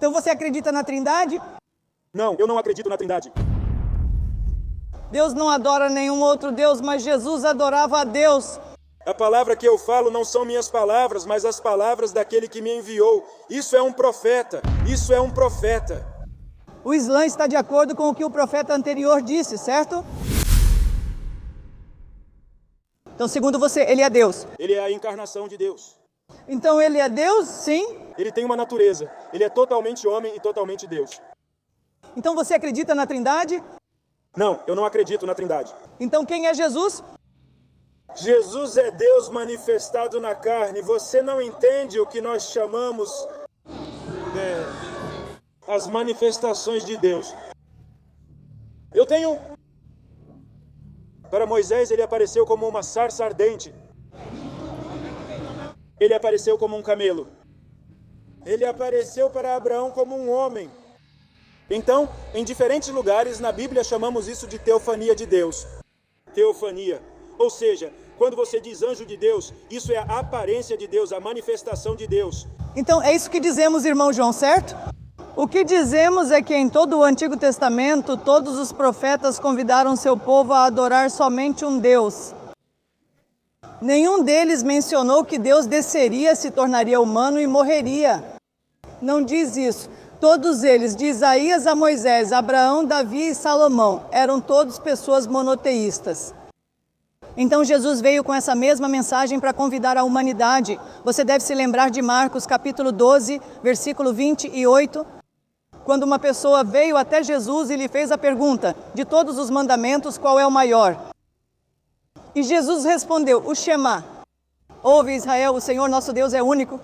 Então você acredita na Trindade? Não, eu não acredito na Trindade. Deus não adora nenhum outro Deus, mas Jesus adorava a Deus. A palavra que eu falo não são minhas palavras, mas as palavras daquele que me enviou. Isso é um profeta. Isso é um profeta. O Islã está de acordo com o que o profeta anterior disse, certo? Então, segundo você, ele é Deus. Ele é a encarnação de Deus. Então ele é Deus, sim? Ele tem uma natureza. Ele é totalmente homem e totalmente Deus. Então você acredita na Trindade? Não, eu não acredito na Trindade. Então quem é Jesus? Jesus é Deus manifestado na carne. Você não entende o que nós chamamos de as manifestações de Deus. Para Moisés, ele apareceu como uma sarça ardente. Ele apareceu como um camelo. Ele apareceu para Abraão como um homem. Então, em diferentes lugares na Bíblia chamamos isso de teofania de Deus. Teofania. Ou seja, quando você diz anjo de Deus, isso é a aparência de Deus, a manifestação de Deus. Então é isso que dizemos, irmão João, certo? O que dizemos é que em todo o Antigo Testamento, todos os profetas convidaram seu povo a adorar somente um Deus. Nenhum deles mencionou que Deus desceria, se tornaria humano e morreria. Não diz isso. Todos eles, de Isaías a Moisés, Abraão, Davi e Salomão, eram todos pessoas monoteístas. Então Jesus veio com essa mesma mensagem para convidar a humanidade. Você deve se lembrar de Marcos capítulo 12, versículo 28, quando uma pessoa veio até Jesus e lhe fez a pergunta: de todos os mandamentos, qual é o maior? E Jesus respondeu: o Shema. Ouve, Israel, o Senhor nosso Deus é único.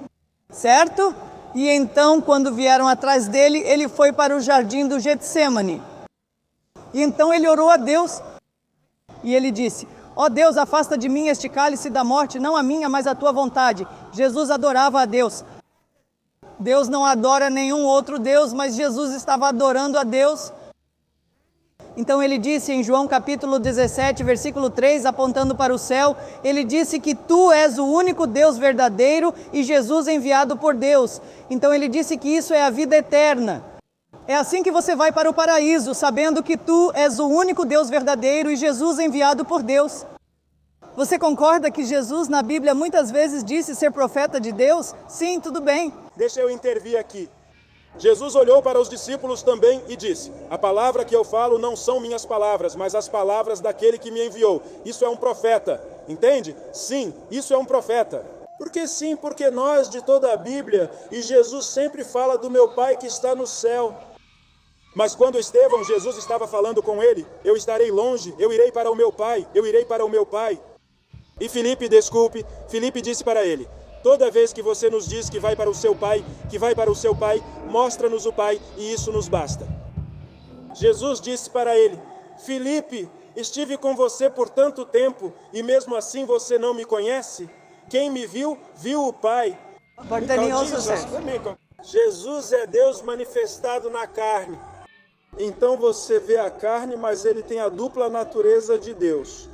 Certo? E então, quando vieram atrás dele, ele foi para o jardim do Getsêmani. E então ele orou a Deus. E ele disse: ó Deus, afasta de mim este cálice da morte, não a minha, mas a tua vontade. Jesus adorava a Deus. Deus não adora nenhum outro Deus, mas Jesus estava adorando a Deus. Então ele disse em João capítulo 17, versículo 3, apontando para o céu, ele disse que tu és o único Deus verdadeiro e Jesus enviado por Deus. Então ele disse que isso é a vida eterna. É assim que você vai para o paraíso, sabendo que tu és o único Deus verdadeiro e Jesus enviado por Deus. Você concorda que Jesus na Bíblia muitas vezes disse ser profeta de Deus? Sim, tudo bem. Deixa eu intervir aqui. Jesus olhou para os discípulos também e disse: a palavra que eu falo não são minhas palavras, mas as palavras daquele que me enviou. Isso é um profeta, entende? Sim, isso é um profeta. Porque sim, porque nós de toda a Bíblia, e Jesus sempre fala do meu Pai que está no céu. Mas quando Estevão, Jesus estava falando com ele: eu estarei longe, eu irei para o meu Pai, eu irei para o meu Pai. E Filipe disse para ele: toda vez que você nos diz que vai para o seu Pai, mostra-nos o Pai e isso nos basta. Jesus disse para ele: Filipe, estive com você por tanto tempo e mesmo assim você não me conhece? Quem me viu, viu o Pai. Jesus é Deus manifestado na carne. Então você vê a carne, mas ele tem a dupla natureza de Deus.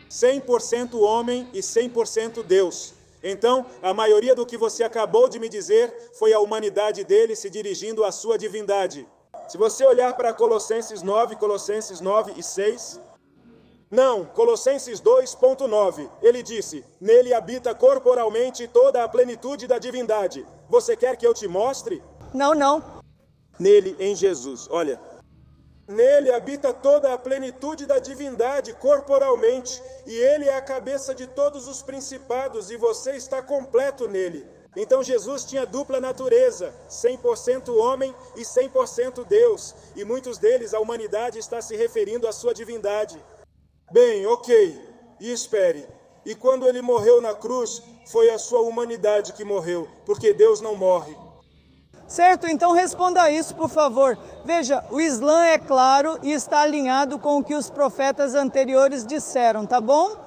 100% homem e 100% Deus. Então, a maioria do que você acabou de me dizer foi a humanidade dele se dirigindo à sua divindade. Se você olhar para Colossenses 9 e 6... Não, Colossenses 2.9, ele disse: nele habita corporalmente toda a plenitude da divindade. Você quer que eu te mostre? Não. Nele, em Jesus, olha. Nele habita toda a plenitude da divindade corporalmente, e ele é a cabeça de todos os principados, e você está completo nele. Então Jesus tinha dupla natureza, 100% homem e 100% Deus, e muitos deles, a humanidade está se referindo à sua divindade. Bem, ok, e espere. E quando ele morreu na cruz, foi a sua humanidade que morreu, porque Deus não morre. Certo, então responda a isso, por favor. Veja, o Islã é claro e está alinhado com o que os profetas anteriores disseram, tá bom?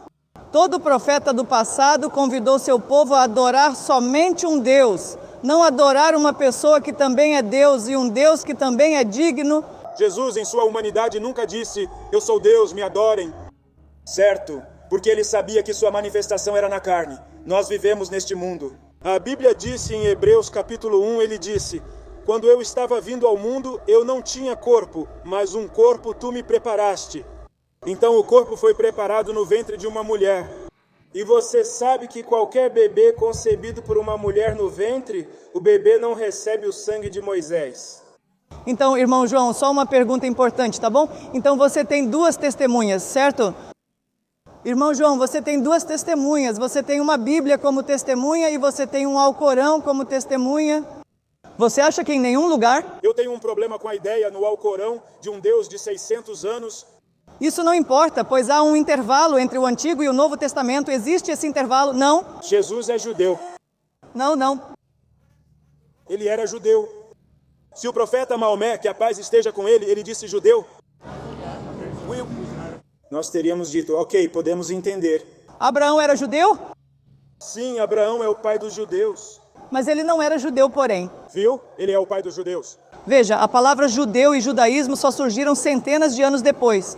Todo profeta do passado convidou seu povo a adorar somente um Deus, não adorar uma pessoa que também é Deus e um Deus que também é digno. Jesus, em sua humanidade, nunca disse: eu sou Deus, me adorem. Certo, porque ele sabia que sua manifestação era na carne. Nós vivemos neste mundo. A Bíblia disse em Hebreus capítulo 1, ele disse: quando eu estava vindo ao mundo, eu não tinha corpo, mas um corpo tu me preparaste. Então o corpo foi preparado no ventre de uma mulher. E você sabe que qualquer bebê concebido por uma mulher no ventre, o bebê não recebe o sangue de Moisés. Então, irmão João, só uma pergunta importante, tá bom? Então você tem duas testemunhas, certo? Irmão João, você tem duas testemunhas. Você tem uma Bíblia como testemunha e você tem um Alcorão como testemunha. Você acha que em nenhum lugar? Eu tenho um problema com a ideia no Alcorão de um Deus de 600 anos. Isso não importa, pois há um intervalo entre o Antigo e o Novo Testamento. Existe esse intervalo? Não. Jesus é judeu. Não. Ele era judeu. Se o profeta Maomé, que a paz esteja com ele, ele disse judeu, nós teríamos dito, ok, podemos entender. Abraão era judeu? Sim, Abraão é o pai dos judeus. Mas ele não era judeu, porém. Viu? Ele é o pai dos judeus. Veja, a palavra judeu e judaísmo só surgiram centenas de anos depois.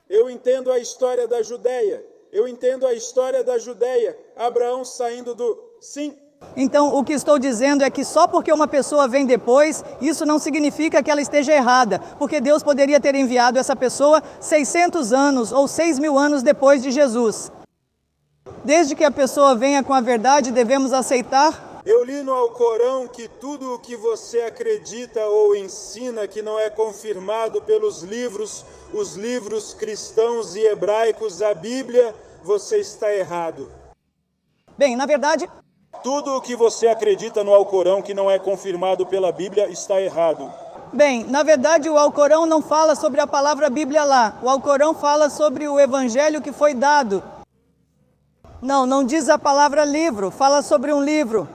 Eu entendo a história da Judéia. Eu entendo a história da Judéia. Abraão saindo do... Sim. Então, o que estou dizendo é que só porque uma pessoa vem depois, isso não significa que ela esteja errada, porque Deus poderia ter enviado essa pessoa 600 anos ou 6.000 anos depois de Jesus. Desde que a pessoa venha com a verdade, devemos aceitar. Eu li no Alcorão que tudo o que você acredita ou ensina que não é confirmado pelos livros, os livros cristãos e hebraicos, a Bíblia, você está errado. Bem, na verdade... Tudo o que você acredita no Alcorão que não é confirmado pela Bíblia está errado. Bem, na verdade o Alcorão não fala sobre a palavra Bíblia lá. O Alcorão fala sobre o evangelho que foi dado. Não diz a palavra livro, fala sobre um livro.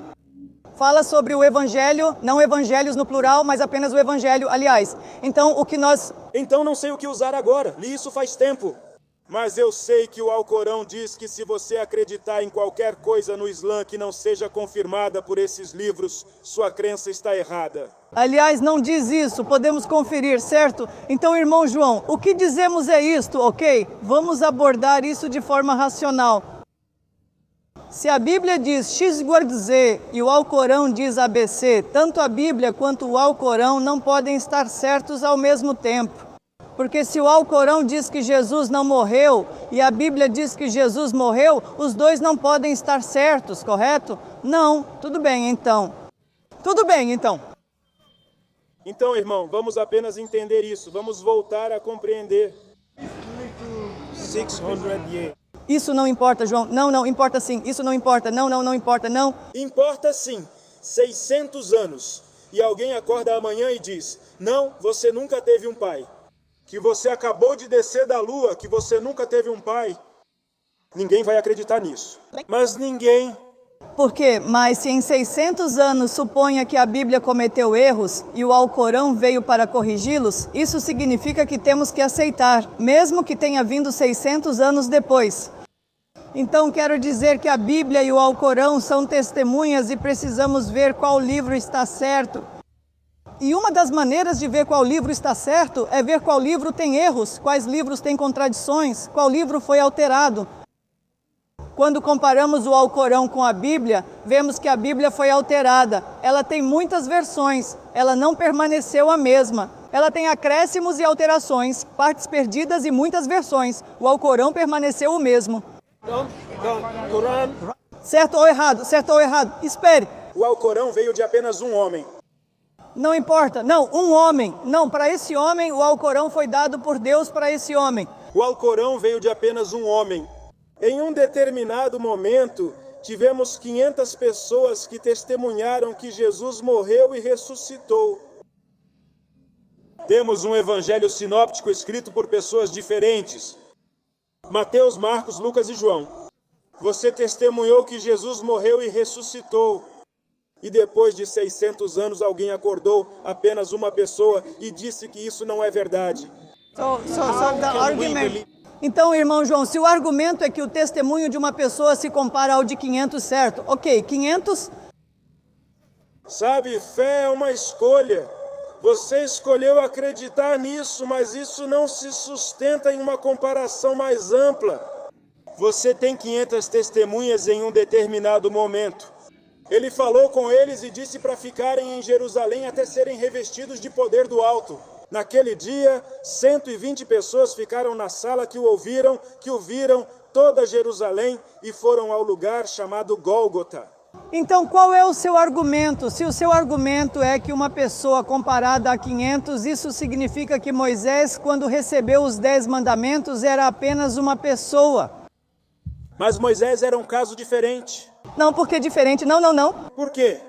Fala sobre o evangelho, não evangelhos no plural, mas apenas o evangelho, aliás. Então, o que nós... Então não sei o que usar agora, li isso faz tempo. Mas eu sei que o Alcorão diz que se você acreditar em qualquer coisa no Islã que não seja confirmada por esses livros, sua crença está errada. Aliás, não diz isso, podemos conferir, certo? Então, irmão João, o que dizemos é isto, ok? Vamos abordar isso de forma racional. Se a Bíblia diz X-Z e o Alcorão diz ABC, tanto a Bíblia quanto o Alcorão não podem estar certos ao mesmo tempo. Porque se o Alcorão diz que Jesus não morreu e a Bíblia diz que Jesus morreu, os dois não podem estar certos, correto? Não. Tudo bem, então. Então, irmão, vamos apenas entender isso. Vamos voltar a compreender. 600 years. Isso não importa, João. Não, importa sim. Isso não importa. Não importa, não. Importa sim. 600 anos. E alguém acorda amanhã e diz, não, você nunca teve um pai. Que você acabou de descer da lua, que você nunca teve um pai. Ninguém vai acreditar nisso. Mas ninguém... Por quê? Mas se em 600 anos suponha que a Bíblia cometeu erros e o Alcorão veio para corrigi-los, isso significa que temos que aceitar, mesmo que tenha vindo 600 anos depois. Então quero dizer que a Bíblia e o Alcorão são testemunhas e precisamos ver qual livro está certo. E uma das maneiras de ver qual livro está certo é ver qual livro tem erros, quais livros têm contradições, qual livro foi alterado. Quando comparamos o Alcorão com a Bíblia, vemos que a Bíblia foi alterada. Ela tem muitas versões, ela não permaneceu a mesma. Ela tem acréscimos e alterações, partes perdidas e muitas versões. O Alcorão permaneceu o mesmo. Certo ou errado? Espere. O Alcorão veio de apenas um homem. Não importa. Não, um homem. Não, para esse homem, o Alcorão foi dado por Deus para esse homem. O Alcorão veio de apenas um homem. Em um determinado momento, tivemos 500 pessoas que testemunharam que Jesus morreu e ressuscitou. Temos um evangelho sinóptico escrito por pessoas diferentes. Mateus, Marcos, Lucas e João. Você testemunhou que Jesus morreu e ressuscitou. E depois de 600 anos, alguém acordou, apenas uma pessoa, e disse que isso não é verdade. Então, irmão João, se o argumento é que o testemunho de uma pessoa se compara ao de 500, certo? Ok, 500... Sabe, fé é uma escolha. Você escolheu acreditar nisso, mas isso não se sustenta em uma comparação mais ampla. Você tem 500 testemunhas em um determinado momento. Ele falou com eles e disse para ficarem em Jerusalém até serem revestidos de poder do alto. Naquele dia, 120 pessoas ficaram na sala que o viram toda Jerusalém e foram ao lugar chamado Gólgota. Então, qual é o seu argumento? Se o seu argumento é que uma pessoa comparada a 500, isso significa que Moisés, quando recebeu os 10 mandamentos, era apenas uma pessoa. Mas Moisés era um caso diferente. Não, por que diferente? Não. Por quê?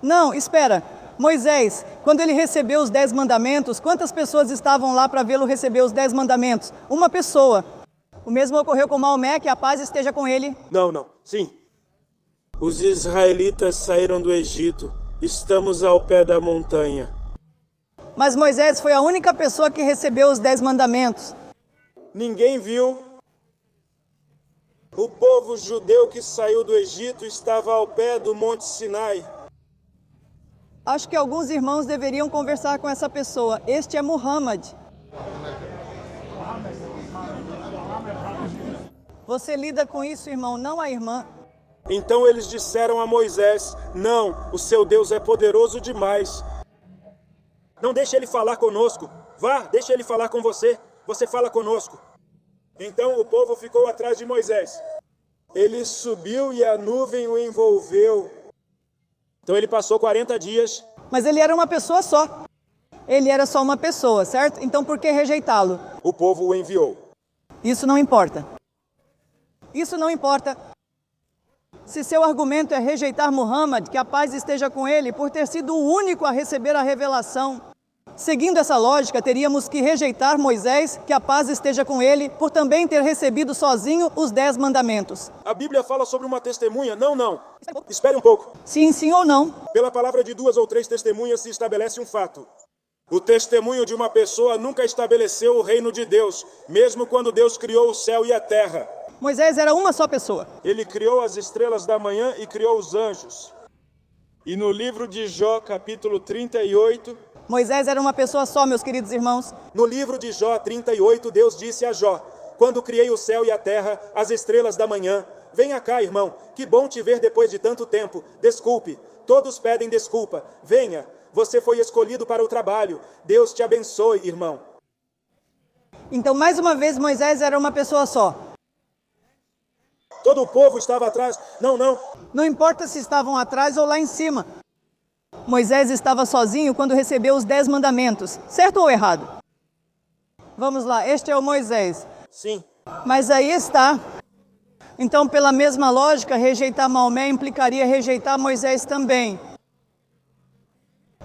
Não, espera. Moisés, quando ele recebeu os 10 mandamentos, quantas pessoas estavam lá para vê-lo receber os 10 mandamentos? Uma pessoa. O mesmo ocorreu com Maomé, que a paz esteja com ele. Não. Sim. Os israelitas saíram do Egito. Estamos ao pé da montanha. Mas Moisés foi a única pessoa que recebeu os 10 mandamentos. Ninguém viu. O povo judeu que saiu do Egito estava ao pé do Monte Sinai. Acho que alguns irmãos deveriam conversar com essa pessoa. Este é Muhammad. Você lida com isso, irmão, não a irmã. Então eles disseram a Moisés: não, o seu Deus é poderoso demais. Não deixe ele falar conosco. Vá, deixe ele falar com você. Você fala conosco. Então o povo ficou atrás de Moisés. Ele subiu e a nuvem o envolveu. Então ele passou 40 dias. Mas ele era uma pessoa só. Ele era só uma pessoa, certo? Então por que rejeitá-lo? O povo o enviou. Isso não importa. Isso não importa. Se seu argumento é rejeitar Muhammad, que a paz esteja com ele, por ter sido o único a receber a revelação, seguindo essa lógica, teríamos que rejeitar Moisés, que a paz esteja com ele, por também ter recebido sozinho os 10 mandamentos. A Bíblia fala sobre uma testemunha? Não. Espere um pouco. Sim ou não? Pela palavra de 2 ou 3 testemunhas se estabelece um fato. O testemunho de uma pessoa nunca estabeleceu o reino de Deus, mesmo quando Deus criou o céu e a terra. Moisés era uma só pessoa. Ele criou as estrelas da manhã e criou os anjos. E no livro de Jó, capítulo 38... Moisés era uma pessoa só, meus queridos irmãos. No livro de Jó 38, Deus disse a Jó: quando criei o céu e a terra, as estrelas da manhã, venha cá, irmão, que bom te ver depois de tanto tempo. Desculpe, todos pedem desculpa. Venha, você foi escolhido para o trabalho. Deus te abençoe, irmão. Então, mais uma vez, Moisés era uma pessoa só. Todo o povo estava atrás. Não. Não importa se estavam atrás ou lá em cima. Moisés estava sozinho quando recebeu os 10 mandamentos. Certo ou errado? Vamos lá, este é o Moisés. Sim. Mas aí está. Então, pela mesma lógica, rejeitar Maomé implicaria rejeitar Moisés também.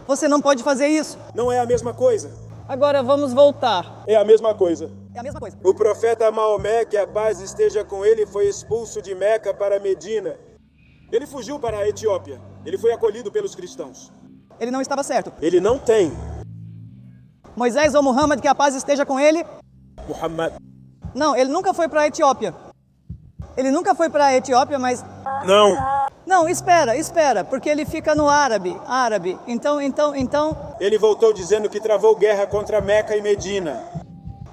Você não pode fazer isso. Não é a mesma coisa. Agora vamos voltar. É a mesma coisa. É a mesma coisa. O profeta Maomé, que a paz esteja com ele, foi expulso de Meca para Medina. Ele fugiu para a Etiópia. Ele foi acolhido pelos cristãos. Ele não estava certo. Ele não tem. Moisés ou Muhammad, que a paz esteja com ele? Muhammad. Não, ele nunca foi para a Etiópia. Ele nunca foi para a Etiópia, mas... Não, espera, porque ele fica no árabe. Então... Ele voltou dizendo que travou guerra contra Meca e Medina.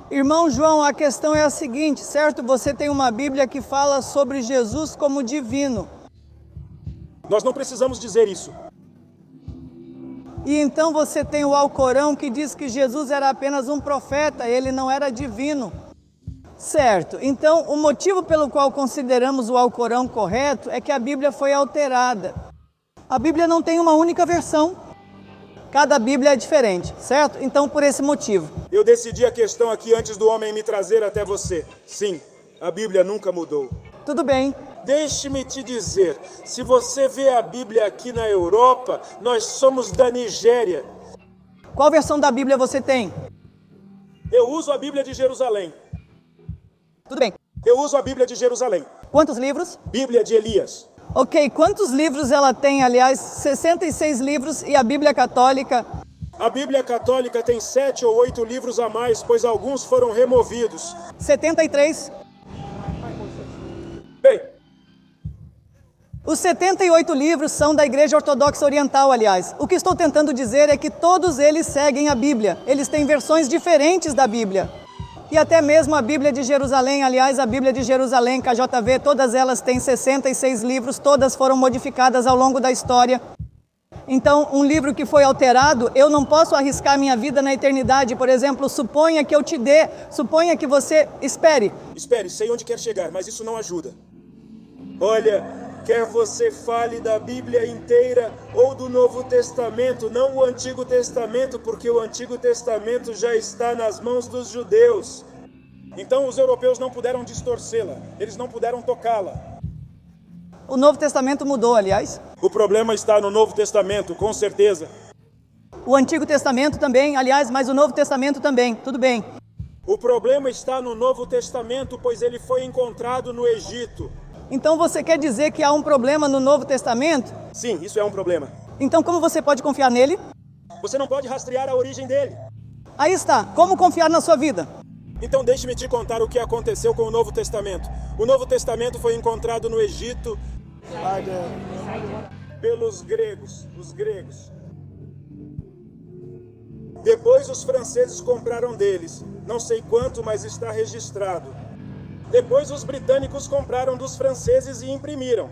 Irmão João, a questão é a seguinte, certo? Você tem uma Bíblia que fala sobre Jesus como divino. Nós não precisamos dizer isso. E então você tem o Alcorão que diz que Jesus era apenas um profeta, ele não era divino. Certo, então o motivo pelo qual consideramos o Alcorão correto é que a Bíblia foi alterada. A Bíblia não tem uma única versão. Cada Bíblia é diferente, certo? Então por esse motivo. Eu decidi a questão aqui antes do homem me trazer até você. Sim, a Bíblia nunca mudou. Tudo bem. Deixe-me te dizer, se você vê a Bíblia aqui na Europa, nós somos da Nigéria. Qual versão da Bíblia você tem? Eu uso a Bíblia de Jerusalém. Tudo bem. Eu uso a Bíblia de Jerusalém. Quantos livros? Bíblia de Elias. Ok, quantos livros ela tem? Aliás, 66 livros e a Bíblia Católica? A Bíblia Católica tem 7 ou 8 livros a mais, pois alguns foram removidos. 73. Bem, os 78 livros são da Igreja Ortodoxa Oriental, aliás. O que estou tentando dizer é que todos eles seguem a Bíblia. Eles têm versões diferentes da Bíblia. E até mesmo a Bíblia de Jerusalém, aliás, a Bíblia de Jerusalém, KJV, todas elas têm 66 livros, todas foram modificadas ao longo da história. Então, um livro que foi alterado, eu não posso arriscar minha vida na eternidade. Por exemplo, suponha que eu te dê, suponha que você espere. Espere, sei onde quer chegar, mas isso não ajuda. Olha, quer você fale da Bíblia inteira ou do Novo Testamento, não o Antigo Testamento, porque o Antigo Testamento já está nas mãos dos judeus. Então os europeus não puderam distorcê-la, eles não puderam tocá-la. O Novo Testamento mudou, aliás. O problema está no Novo Testamento, com certeza. O Antigo Testamento também, aliás, mas o Novo Testamento também, tudo bem. O problema está no Novo Testamento, pois ele foi encontrado no Egito. Então você quer dizer que há um problema no Novo Testamento? Sim, isso é um problema. Então como você pode confiar nele? Você não pode rastrear a origem dele. Aí está, como confiar na sua vida? Então deixe-me te contar o que aconteceu com o Novo Testamento. O Novo Testamento foi encontrado no Egito pelos gregos, os gregos. Depois os franceses compraram deles. Não sei quanto, mas está registrado. Depois os britânicos compraram dos franceses e imprimiram.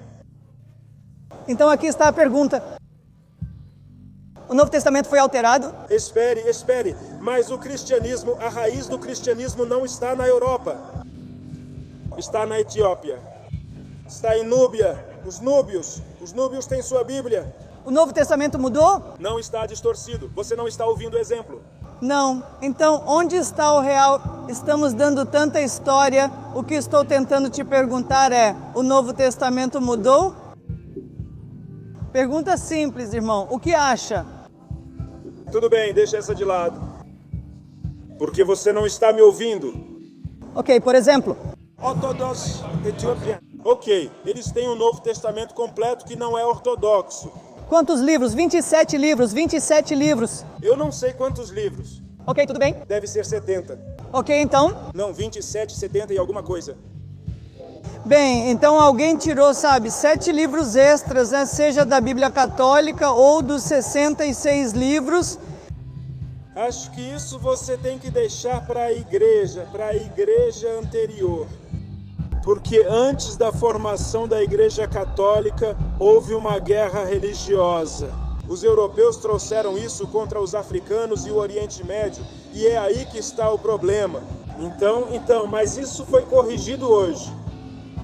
Então aqui está a pergunta. O Novo Testamento foi alterado? Espere, mas o cristianismo, a raiz do cristianismo não está na Europa. Está na Etiópia. Está em Núbia, os núbios têm sua Bíblia. O Novo Testamento mudou? Não está distorcido, você não está ouvindo o exemplo. Não. Então, onde está o real? Estamos dando tanta história. O que estou tentando te perguntar é, o Novo Testamento mudou? Pergunta simples, irmão. O que acha? Tudo bem, deixa essa de lado. Porque você não está me ouvindo. Ok, por exemplo. Ortodoxo Etiópia. Ok, eles têm um Novo Testamento completo que não é ortodoxo. Quantos livros? 27 livros, 27 livros. Eu não sei quantos livros. Ok, tudo bem? Deve ser 70. Ok, então? Não, 27, 70 e alguma coisa. Bem, então alguém tirou, 7 livros extras, né? Seja da Bíblia Católica ou dos 66 livros. Acho que isso você tem que deixar para a igreja anterior. Porque antes da formação da Igreja Católica, houve uma guerra religiosa. Os europeus trouxeram isso contra os africanos e o Oriente Médio, e é aí que está o problema. Então, mas isso foi corrigido hoje.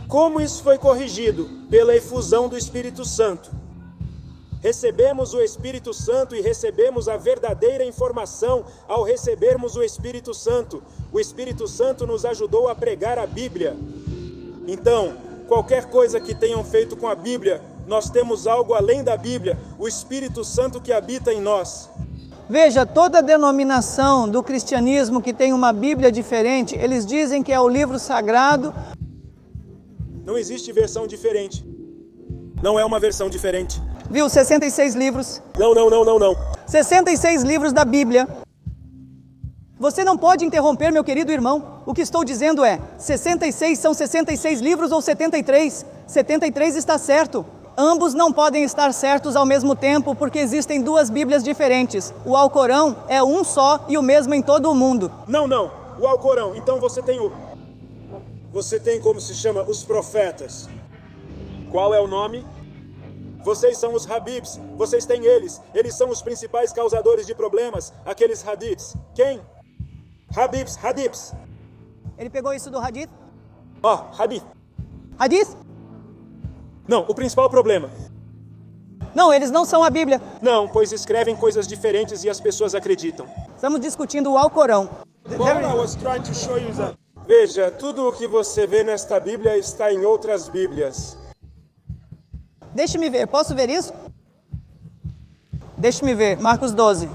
Como isso foi corrigido? Pela efusão do Espírito Santo. Recebemos o Espírito Santo e recebemos a verdadeira informação ao recebermos o Espírito Santo. O Espírito Santo nos ajudou a pregar a Bíblia. Então, qualquer coisa que tenham feito com a Bíblia, nós temos algo além da Bíblia, o Espírito Santo que habita em nós. Veja, toda denominação do cristianismo que tem uma Bíblia diferente, eles dizem que é o livro sagrado. Não existe versão diferente. Não é uma versão diferente. Viu, 66 livros. Não. 66 livros da Bíblia. Você não pode interromper, meu querido irmão. O que estou dizendo é, 66 são 66 livros ou 73? 73 está certo. Ambos não podem estar certos ao mesmo tempo, porque existem duas Bíblias diferentes. O Alcorão é um só e o mesmo em todo o mundo. Não. O Alcorão. Então você tem como se chama os profetas. Qual é o nome? Vocês são os Habibs. Vocês têm eles. Eles são os principais causadores de problemas. Aqueles Hadiths. Quem? Hadiths. Ele pegou isso do Hadith? Hadith. Hadith? Não, o principal problema. Não, eles não são a Bíblia. Não, pois escrevem coisas diferentes e as pessoas acreditam. Estamos discutindo o Alcorão. Veja, tudo o que você vê nesta Bíblia está em outras Bíblias. Deixe-me ver, posso ver isso? Deixe-me ver, Marcos 12.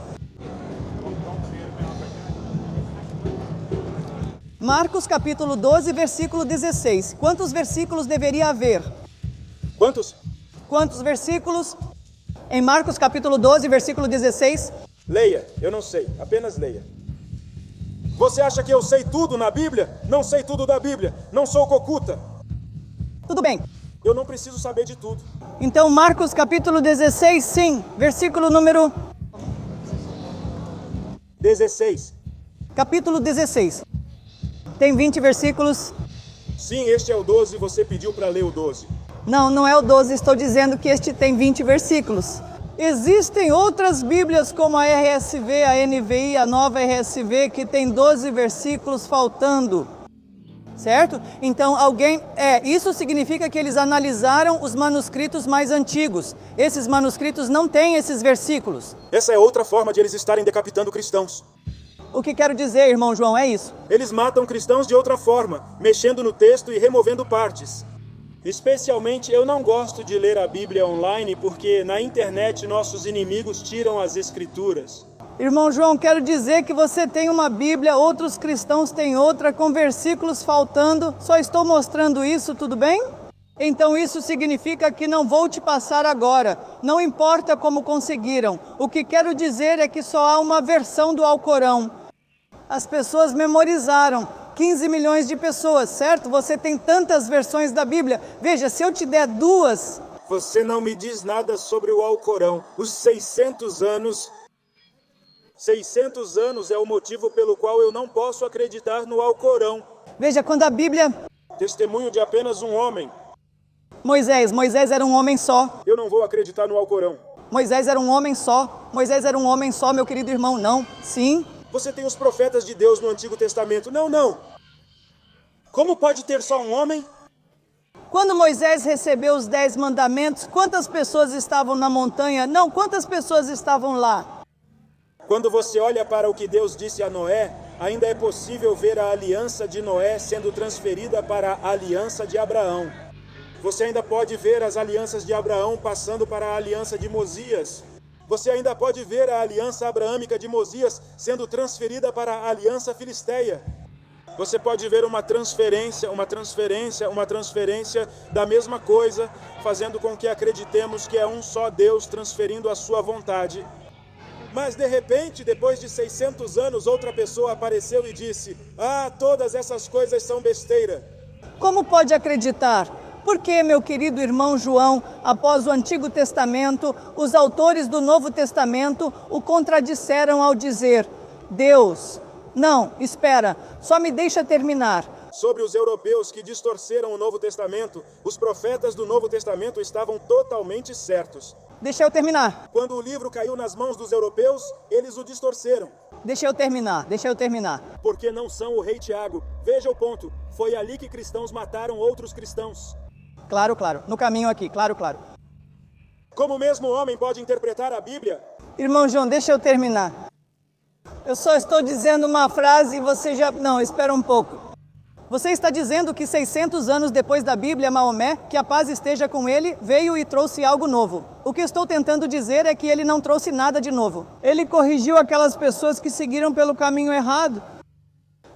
Marcos capítulo 12, versículo 16. Quantos versículos deveria haver? Quantos? Quantos versículos? Em Marcos capítulo 12, versículo 16. Leia, eu não sei, apenas leia. Você acha que eu sei tudo na Bíblia? Não sei tudo da Bíblia, não sou cocuta. Tudo bem. Eu não preciso saber de tudo. Então Marcos capítulo 16, sim, versículo número 16. Capítulo 16. Tem 20 versículos? Sim, este é o 12, você pediu para ler o 12. Não, não é o 12, estou dizendo que este tem 20 versículos. Existem outras Bíblias como a RSV, a NVI, a nova RSV, que tem 12 versículos faltando. Certo? Então isso significa que eles analisaram os manuscritos mais antigos. Esses manuscritos não têm esses versículos. Essa é outra forma de eles estarem decapitando cristãos. O que quero dizer, irmão João, é isso. Eles matam cristãos de outra forma, mexendo no texto e removendo partes. Especialmente, eu não gosto de ler a Bíblia online porque na internet nossos inimigos tiram as escrituras. Irmão João, quero dizer que você tem uma Bíblia, outros cristãos têm outra, com versículos faltando. Só estou mostrando isso, tudo bem? Então isso significa que não vou te passar agora. Não importa como conseguiram. O que quero dizer é que só há uma versão do Alcorão. As pessoas memorizaram. 15 milhões de pessoas, certo? Você tem tantas versões da Bíblia. Veja, se eu te der duas... Você não me diz nada sobre o Alcorão. Os 600 anos... 600 anos é o motivo pelo qual eu não posso acreditar no Alcorão. Veja, quando a Bíblia... Testemunho de apenas um homem. Moisés era um homem só. Eu não vou acreditar no Alcorão. Moisés era um homem só. Moisés era um homem só, meu querido irmão. Não. Sim. Você tem os profetas de Deus no Antigo Testamento. Não. Como pode ter só um homem? Quando Moisés recebeu os 10 mandamentos, quantas pessoas estavam na montanha? Não, quantas pessoas estavam lá? Quando você olha para o que Deus disse a Noé, ainda é possível ver a aliança de Noé sendo transferida para a aliança de Abraão. Você ainda pode ver as alianças de Abraão passando para a aliança de Mosias. Você ainda pode ver a aliança abraâmica de Mosias sendo transferida para a aliança filisteia. Você pode ver uma transferência da mesma coisa, fazendo com que acreditemos que é um só Deus transferindo a sua vontade. Mas de repente, depois de 600 anos, outra pessoa apareceu e disse: todas essas coisas são besteira. Como pode acreditar? Porque, meu querido irmão João, após o Antigo Testamento, os autores do Novo Testamento o contradisseram ao dizer: Deus, não, espera, só me deixa terminar. Sobre os europeus que distorceram o Novo Testamento, os profetas do Novo Testamento estavam totalmente certos. Deixa eu terminar. Quando o livro caiu nas mãos dos europeus, eles o distorceram. Deixa eu terminar. Porque não são o rei Tiago. Veja o ponto. Foi ali que cristãos mataram outros cristãos. Claro. No caminho aqui, claro. Como o mesmo homem pode interpretar a Bíblia? Irmão João, deixa eu terminar. Eu só estou dizendo uma frase e você já... Não, espera um pouco. Você está dizendo que 600 anos depois da Bíblia, Maomé, que a paz esteja com ele, veio e trouxe algo novo. O que estou tentando dizer é que ele não trouxe nada de novo. Ele corrigiu aquelas pessoas que seguiram pelo caminho errado.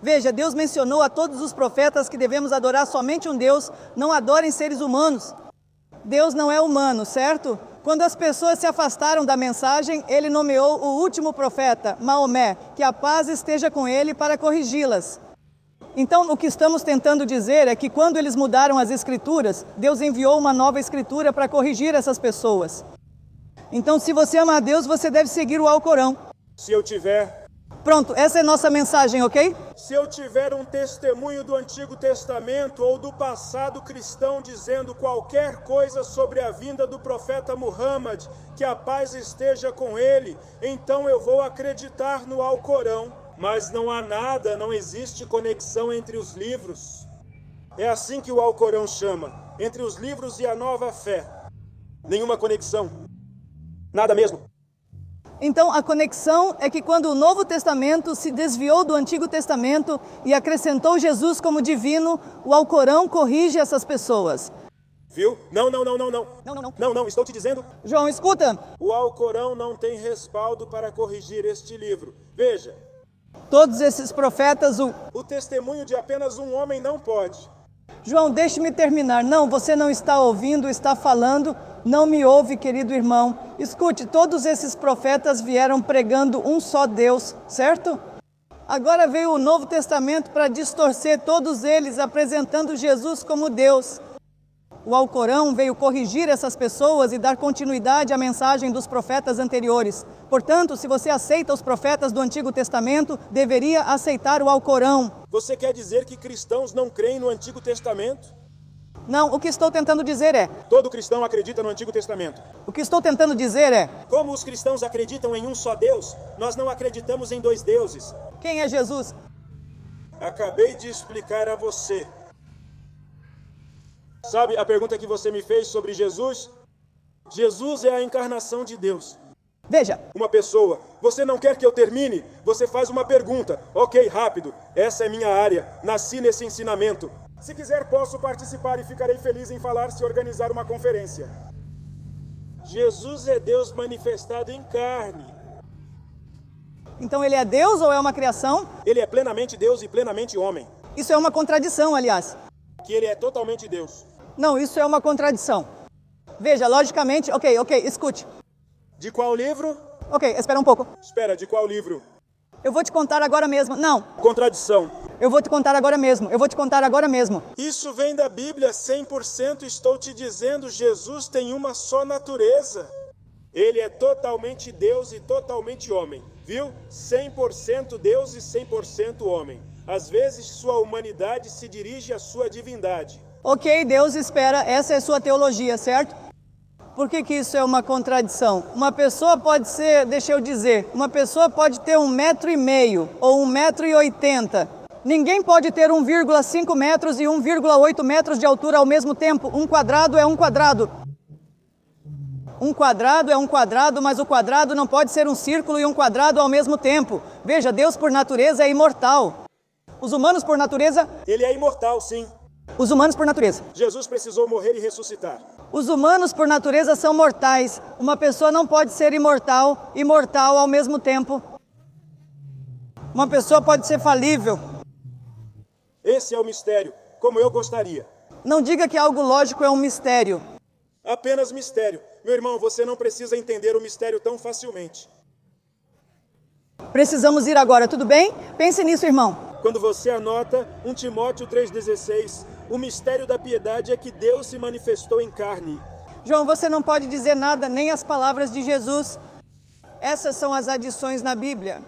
Veja, Deus mencionou a todos os profetas que devemos adorar somente um Deus, não adorem seres humanos. Deus não é humano, certo? Quando as pessoas se afastaram da mensagem, ele nomeou o último profeta, Maomé, que a paz esteja com ele para corrigi-las. Então, o que estamos tentando dizer é que quando eles mudaram as escrituras, Deus enviou uma nova escritura para corrigir essas pessoas. Então, se você ama a Deus, você deve seguir o Alcorão. Se eu tiver... Pronto, essa é nossa mensagem, ok? Se eu tiver um testemunho do Antigo Testamento ou do passado cristão dizendo qualquer coisa sobre a vinda do profeta Muhammad, que a paz esteja com ele, então eu vou acreditar no Alcorão. Mas não há nada, não existe conexão entre os livros. É assim que o Alcorão chama, entre os livros e a nova fé. Nenhuma conexão. Nada mesmo. Então, a conexão é que quando o Novo Testamento se desviou do Antigo Testamento e acrescentou Jesus como divino, o Alcorão corrige essas pessoas. Viu? Não. Não, estou te dizendo. João, escuta. O Alcorão não tem respaldo para corrigir este livro. Veja. Todos esses profetas... O testemunho de apenas um homem não pode. João, deixe-me terminar. Não, você não está ouvindo, está falando... Não me ouve, querido irmão. Escute, todos esses profetas vieram pregando um só Deus, certo? Agora veio o Novo Testamento para distorcer todos eles, apresentando Jesus como Deus. O Alcorão veio corrigir essas pessoas e dar continuidade à mensagem dos profetas anteriores. Portanto, se você aceita os profetas do Antigo Testamento, deveria aceitar o Alcorão. Você quer dizer que cristãos não creem no Antigo Testamento? Não, o que estou tentando dizer é... Todo cristão acredita no Antigo Testamento. O que estou tentando dizer é... Como os cristãos acreditam em um só Deus, nós não acreditamos em dois deuses. Quem é Jesus? Acabei de explicar a você. Sabe a pergunta que você me fez sobre Jesus? Jesus é a encarnação de Deus. Veja, Uma pessoa, você não quer que eu termine? Você faz uma pergunta. Ok, rápido. Essa é minha área. Nasci nesse ensinamento. Se quiser, posso participar e ficarei feliz em falar se organizar uma conferência. Jesus é Deus manifestado em carne. então ele é Deus ou é uma criação? Ele é plenamente Deus e plenamente homem. Isso é uma contradição, aliás. Que ele é totalmente Deus. Não, isso é uma contradição. Veja, logicamente... Ok, escute. De qual livro? Ok, espera um pouco. Espera, de qual livro? Eu vou te contar agora mesmo. Não, Contradição. eu vou te contar agora mesmo. Eu vou te contar agora mesmo. Isso vem da Bíblia 100%, estou te dizendo, Jesus tem uma só natureza. Ele é totalmente Deus e totalmente homem, viu? 100% Deus e 100% homem. Às vezes sua humanidade se dirige à sua divindade. Ok, Deus espera, essa é sua teologia, certo? Por que isso é uma contradição? Uma pessoa pode ser, deixa eu dizer, uma pessoa pode ter 1,5 m ou 1,80 m. Ninguém pode ter 1,5 metros e 1,8 metros de altura ao mesmo tempo. Um quadrado é um quadrado. Um quadrado é um quadrado, mas o quadrado não pode ser um círculo e um quadrado ao mesmo tempo. Veja, Deus por natureza é imortal. Os humanos por natureza... Ele é imortal, sim. Os humanos por natureza. Jesus precisou morrer e ressuscitar. Os humanos por natureza são mortais. Uma pessoa não pode ser imortal e mortal ao mesmo tempo. Uma pessoa pode ser falível. Esse é o mistério, como eu gostaria. Não diga que algo lógico é um mistério. Apenas mistério. Meu irmão, você não precisa entender o mistério tão facilmente. Precisamos ir agora, tudo bem? Pense nisso, irmão. Quando você anota 1 Timóteo 3,16, o mistério da piedade é que Deus se manifestou em carne. João, você não pode dizer nada, nem as palavras de Jesus. Essas são as adições na Bíblia.